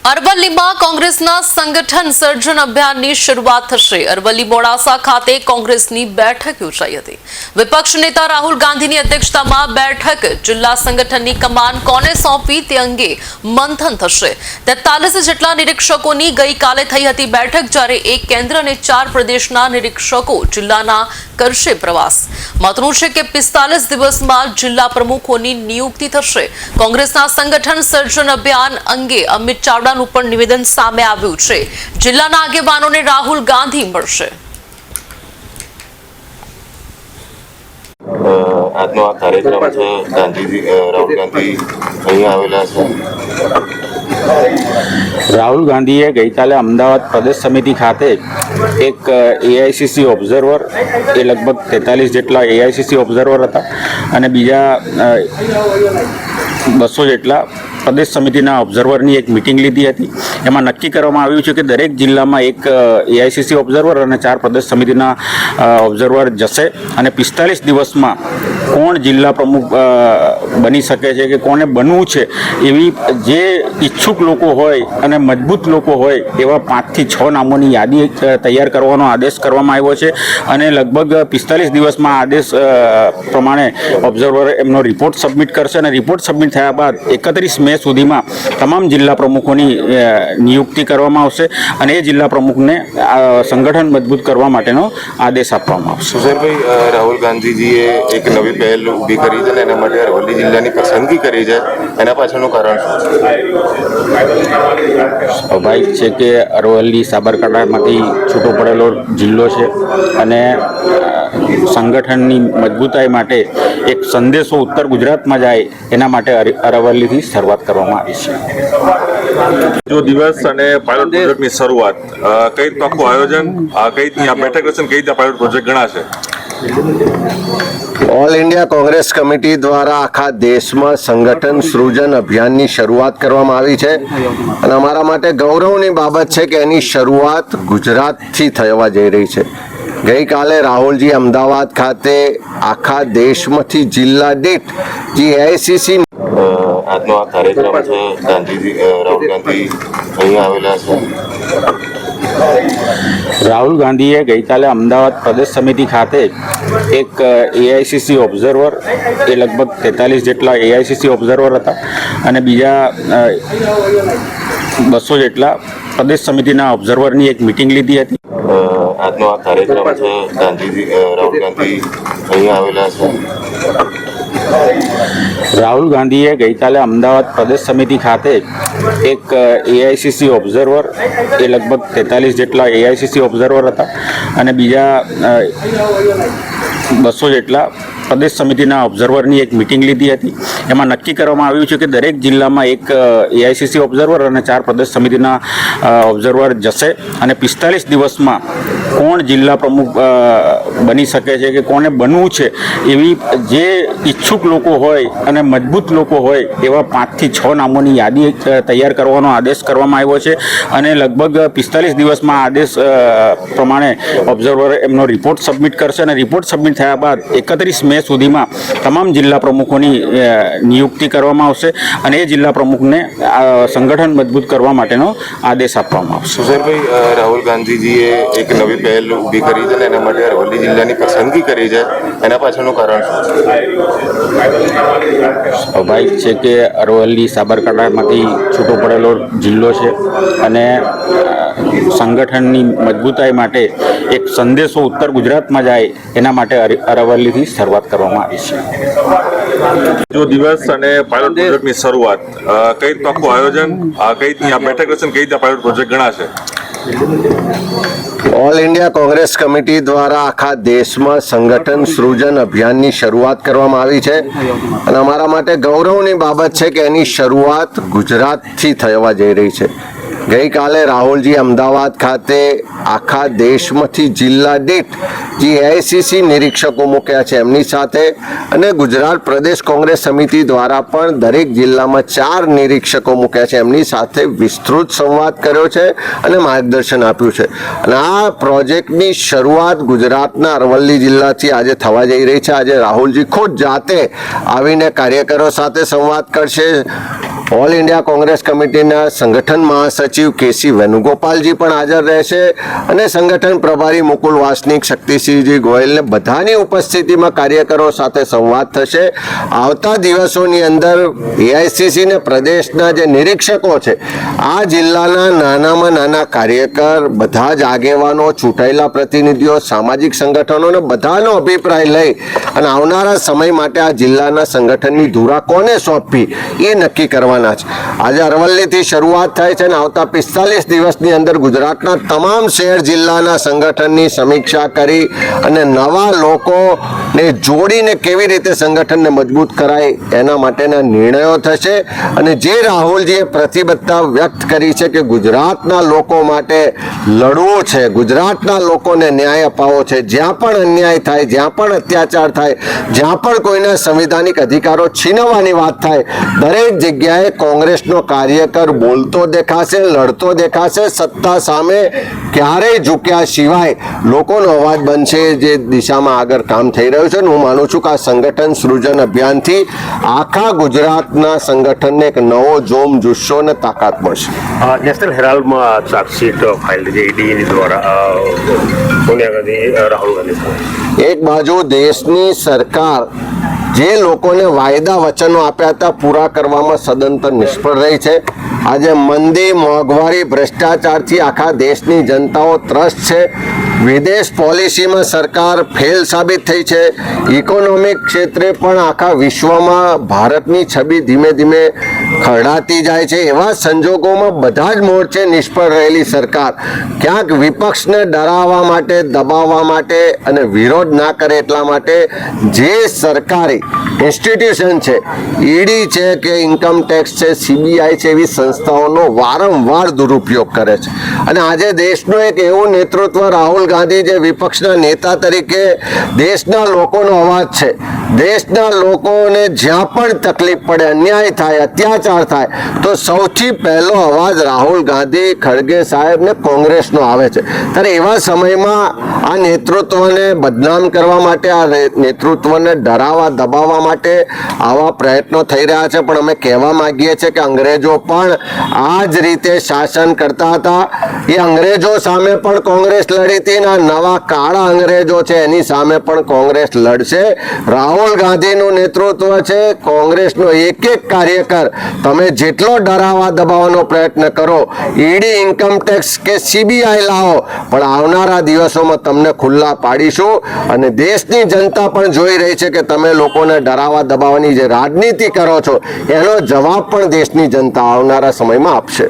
અરવલ્લીમાં કોંગ્રેસના સંગઠન સર્જન અભિયાનની શરૂઆત થશે। અરવલ્લી મોડાસા ખાતે કોંગ્રેસની બેઠક યોજાઈ હતી। વિપક્ષ નેતા રાહુલ ગાંધીની અધ્યક્ષતામાં બેઠક જિલ્લા સંગઠનની કમાન કોને સોંપવી તે અંગે મંથન થશે। 43 જેટલા નિરીક્ષકોની ગઈકાલે થઈ હતી બેઠક, જ્યારે એક કેન્દ્ર અને 4 પ્રદેશના નિરીક્ષકો જિલ્લાના કરશે પ્રવાસ। મહત્વનું છે કે 45 દિવસમાં જિલ્લા પ્રમુખોની નિયુક્તિ થશે। કોંગ્રેસના સંગઠન સર્જન અભિયાન અંગે અમિત ચાવડા પણ નિવેદન સામે આવ્યું છે। જિલ્લાના આગેવાનોને રાહુલ ગાંધી મળશે। આજનો આ કાર્યક્રમ છે રાહુલ ગાંધી અહીં આવેલા છે। રાહુલ ગાંધીએ ગઈકાલે અમદાવાદ પ્રદેશ સમિતિ ખાતે એક એઆઈસીસી ઓબ્ઝર્વર, એ લગભગ 43 જેટલા એઆઈસીસી ઓબ્ઝર્વર હતા અને બીજા 200 જેટલા પ્રદેશ સમિતિના ઓબ્ઝર્વરની એક મિટિંગ લીધી હતી। એમાં નક્કી કરવામાં આવ્યું છે કે દરેક જિલ્લામાં એક એઆઈસીસી ઓબ્ઝર્વર અને 4 પ્રદેશ સમિતિના ઓબ્ઝર્વર જશે અને 45 દિવસમાં કોણ જિલ્લા પ્રમુખ બની શકે છે કે કોને બનવું છે એવી જે ઈચ્છુક લોકો હોય અને મજબૂત લોકો હોય એવા 5 થી 6 નામોની યાદી તૈયાર કરવાનો આદેશ કરવામાં આવ્યો છે અને લગભગ 45 દિવસમાં આદેશ પ્રમાણે ઓબ્ઝર્વર એમનો રિપોર્ટ સબમિટ કરશે અને રિપોર્ટ સબમિટ થયા બાદ 31 મે સુધીમાં તમામ જિલ્લા પ્રમુખોની નિયુક્તિ કરવામાં આવશે અને એ જિલ્લા પ્રમુખને સંગઠન મજબૂત કરવા માટેનો આદેશ આપવામાં આવશે। સુશેરભાઈ, રાહુલ ગાંધીજીએ એક નવી પહેલ ઊભી કરી છે અને એના માટે અરવલ્લી જિલ્લાની પસંદગી કરી છે, એના પાછળનું કારણ શું છે? સ્વાભાવિક છે કે અરવલ્લી સાબરકાંઠામાંથી છૂટો પડેલો જિલ્લો છે અને સંગઠનની મજબૂતાઈ માટે એક સંદેશો ઉત્તર ગુજરાતમાં જાય એના માટે અરવલ્લીથી શરૂઆત કરવામાં આવી છે। જો દિવસ અને પાયલોટ પ્રોજેક્ટની શરૂઆત, કઈ રીતનું આખું આયોજન, કઈ રીતની આ બેઠક રહેશે, કઈ રીતે પાયલોટ પ્રોજેક્ટ ગણાશે? ઓલ ઇન્ડિયા કોંગ્રેસ કમિટી દ્વારા આખા દેશમાં સંગઠન સૃજન અભિયાનની શરૂઆત કરવામાં આવી છે અને અમારા માટે ગૌરવની બાબત છે કે એની શરૂઆત ગુજરાતથી થવા જઈ રહી છે। ગઈકાલે રાહુલજી અમદાવાદ ખાતે આખા દેશમાંથી જિલ્લા દીઠ જે એઆઈસીસી આજનો આ કાર્યક્રમ છે રાહુલ ગાંધી અહીં આવેલા છે। રાહુલ ગાંધીએ ગઈકાલે અમદાવાદ પ્રદેશ સમિતિ ખાતે એક એઆઈસીસી ઓબ્ઝર્વર, એ લગભગ 43 જેટલા એઆઈસીસી ઓબ્ઝર્વર હતા અને બીજા 200 જેટલા પ્રદેશ સમિતિના ઓબ્ઝર્વરની એક મિટિંગ લીધી હતી। આજનો આ કાર્યક્રમ છે રાહુલ ગાંધી અહીં આવેલા છે। રાહુલ ગાંધીએ ગઈકાલે અમદાવાદ પ્રદેશ સમિતિ ખાતે એક એઆઈસીસી ઓબ્ઝર્વર, એ લગભગ 43 જેટલા એઆઈસીસી ઓબ્ઝર્વર હતા અને બીજા 200 જેટલા પ્રદેશ સમિતિના ઓબ્ઝર્વરની એક મિટિંગ લીધી હતી। એમાં નક્કી કરવામાં આવ્યું છે કે દરેક જિલ્લામાં એક એઆઈસીસી ઓબ્ઝર્વર અને 4 પ્રદેશ સમિતિના ઓબ્ઝર્વર જશે અને 45 દિવસમાં કોણ જિલ્લા પ્રમુખ બની શકે છે કે કોને બનવું છે એવી જે ઈચ્છુક લોકો હોય અને મજબૂત લોકો હોય એવા 5 થી 6 નામોની યાદી તૈયાર કરવાનો આદેશ કરવામાં આવ્યો છે અને લગભગ 45 દિવસમાં આદેશ પ્રમાણે ઓબ્ઝર્વર એમનો રિપોર્ટ સબમિટ કરશે અને રિપોર્ટ સબમિટ થયા બાદ 31 મે સુધીમાં તમામ જિલ્લા પ્રમુખોની નિયુક્તિ કરવામાં આવશે અને એ જિલ્લા પ્રમુખને સંગઠન મજબૂત કરવા માટેનો આદેશ આપવામાં આવશે। સુશેરભાઈ, રાહુલ ગાંધીજીએ એક નવી પહેલ ઊભી કરી છે અને એના માટે અરવલ્લી જિલ્લાની પસંદગી કરી છે, એના પાછળનું કારણ શું છે? સ્વાભાવિક છે કે અરવલ્લી સાબરકાંઠામાંથી છૂટો પડેલો જિલ્લો છે અને સંગઠનની મજબૂતાઈ માટે એક સંદેશો ઉત્તર ગુજરાતમાં જાય એના માટે અરવલ્લીથી શરૂઆત કરવામાં આવી છે। જો દિવસ અને પાયલોટ પ્રોજેક્ટની શરૂઆત, કઈ રીતનું આખું આયોજન, કઈ રીતની આ બેઠક રહેશે, કઈ રીતે પાયલોટ પ્રોજેક્ટ ગણાશે? ઓલ ઇન્ડિયા કોંગ્રેસ કમિટી દ્વારા આખા દેશમાં સંગઠન સૃજન અભિયાનની શરૂઆત કરવામાં આવી છે અને અમારા માટે ગૌરવની બાબત છે કે એની શરૂઆત ગુજરાતથી થવા જઈ રહી છે। ગઈકાલે રાહુલજી અમદાવાદ ખાતે આખા દેશમાંથી જિલ્લા દીઠ જે એઆઈસીસી નિરીક્ષકો મૂક્યા છે એમની સાથે અને ગુજરાત પ્રદેશ કોંગ્રેસ સમિતિ દ્વારા પણ દરેક જિલ્લામાં 4 નિરીક્ષકો મૂક્યા છે એમની સાથે વિસ્તૃત સંવાદ કર્યો છે અને માર્ગદર્શન આપ્યું છે અને આ પ્રોજેક્ટની શરૂઆત ગુજરાતના અરવલ્લી જિલ્લાથી આજે થવા જઈ રહી છે। આજે રાહુલજી ખુદ જાતે આવીને કાર્યકરો સાથે સંવાદ કરશે, ઓલ ઇન્ડિયા કોંગ્રેસ કમિટીના સંગઠન મહાસચિવ કેસી વેણુગોપાલજી પણ હાજર રહેશે અને સંગઠન પ્રભારી મુકુલ વાસનિક, શક્તિસિંહજી ગોયલને બધાની ઉપસ્થિતિમાં કાર્યકરો સાથે સંવાદ થશે. આવતા દિવસોની અંદર એઆઈસીસી ને પ્રદેશના જે નિરીક્ષકો છે, આ જિલ્લાના નાનામાં નાના કાર્યકર, બધા જ આગેવાનો, ચૂંટાયેલા પ્રતિનિધિઓ, સામાજિક સંગઠનોને બધાનો અભિપ્રાય લઈ અને આવનારા સમય માટે આ જિલ્લાના સંગઠનની ધુરા કોને સોંપવી એ નક્કી કરવાના છે. આજે અરવલ્લીથી શરૂઆત થાય છે અને આવતા 45 દિવસની અંદર ગુજરાતના તમામ શહેર જિલ્લાના સંગઠનની સમીક્ષા કરી અને નવા લોકોને જોડીને કેવી રીતે સંગઠનને મજબૂત કરાય એના માટેના નિર્ણયો થશે. અને જે રાહુલજીએ પ્રતિબદ્ધતા વ્યક્ત કરી છે કે ગુજરાતના લોકો માટે લડવું છે, ગુજરાતના લોકોને ન્યાય અપાવવો છે, જ્યાં પણ અન્યાય થાય, જ્યાં પણ અત્યાચાર થાય, જ્યાં પણ કોઈના સંવિધાનિક અધિકારો છીનવવાની વાત થાય, દરેક જગ્યાએ કોંગ્રેસનો કાર્યકર બોલતો દેખાશે, લડતો દેખાશે. સત્તા સામે ક્યારેય ઝૂક્યા સિવાય લોકોનો અવાજ બનશે, જે દિશામાં આગળ કામ થઈ રહ્યું છે. હું માનું છું કે આ સંગઠન સૃજન અભિયાનથી આખા ગુજરાતના સંગઠનને એક નવો જોમ, જુસ્સો અને તાકાત મળશે. નેશનલ હેરાલ્ડમાં ચાર્જશીટ ફાઇલ છે ઈડીની દ્વારા સોનિયા ગાંધી, રાહુલ ગાંધી. એક બાજુ દેશની સરકાર જે લોકોને વાયદા વચનો આપ્યા હતા પૂરા કરવામાં સદંતર નિષ્ફળ રહી છે. આજે મંદી, મોંઘવારી, ભ્રષ્ટાચારથી આખા દેશની જનતાઓ ત્રસ્ત છે. વિદેશ પોલિસીમાં સરકાર ફેલ સાબિત થઈ છે. ઇકોનોમિક ક્ષેત્રે પણ આખા વિશ્વમાં ભારતની છબી ધીમે ધીમે ખરડાતી જાય છે. એવા સંજોગોમાં બધા જ મોરચે નિષ્ફળ રહેલી સરકાર ક્યાંક વિપક્ષને ડરાવવા માટે, દબાવવા માટે અને વિરોધ ના કરે એટલા માટે જે સરકારી ઇન્સ્ટિટ્યુશન છે, ઈડી છે કે ઇન્કમ ટેક્સ છે, સીબીઆઈ છે, એવી સંસ્થાઓનો વારંવાર દુરુપયોગ કરે છે. અને આજે દેશનું એક એવું નેતૃત્વ, રાહુલ ગાંધી જે વિપક્ષના નેતા તરીકે દેશના લોકોનો અવાજ છે, દેશના લોકોને જ્યાં પણ તકલીફ પડે, અન્યાય થાય, અત્યાચાર થાય, તો સૌથી પહેલો અવાજ રાહુલ ગાંધી, ખડગે સાહેબ ને કોંગ્રેસનો આવે છે. ત્યારે એવા સમયમાં આ નેતૃત્વને બદનામ કરવા માટે, આ નેતૃત્વને ડરાવવા, દબાવવા માટે આવા પ્રયત્નો થઈ રહ્યા છે. પણ અમે કહેવા માંગીએ છીએ કે અંગ્રેજો પણ આ જ રીતે શાસન કરતા હતા. એ અંગ્રેજો સામે પણ કોંગ્રેસ લડી હતી અને નવા કાળા અંગ્રેજો છે એની સામે પણ કોંગ્રેસ લડશે. રાહુલ ગાંધીનું નેતૃત્વ છે, કોંગ્રેસનો એક એક કાર્યકર તમે જેટલો ડરાવવા દબાવવાનો પ્રયત્ન કરો, ઈડી, ઇન્કમ ટેક્સ કે સીબીઆઈ લાવો, પણ આવનારા દિવસોમાં તમને ખુલ્લા પાડીશું. અને દેશની જનતા પણ જોઈ રહી છે કે તમે લોકોને ડરાવવા દબાવવાની જે રાજનીતિ કરો છો એનો જવાબ પણ દેશની જનતા આવનારા સમયમાં આપશે.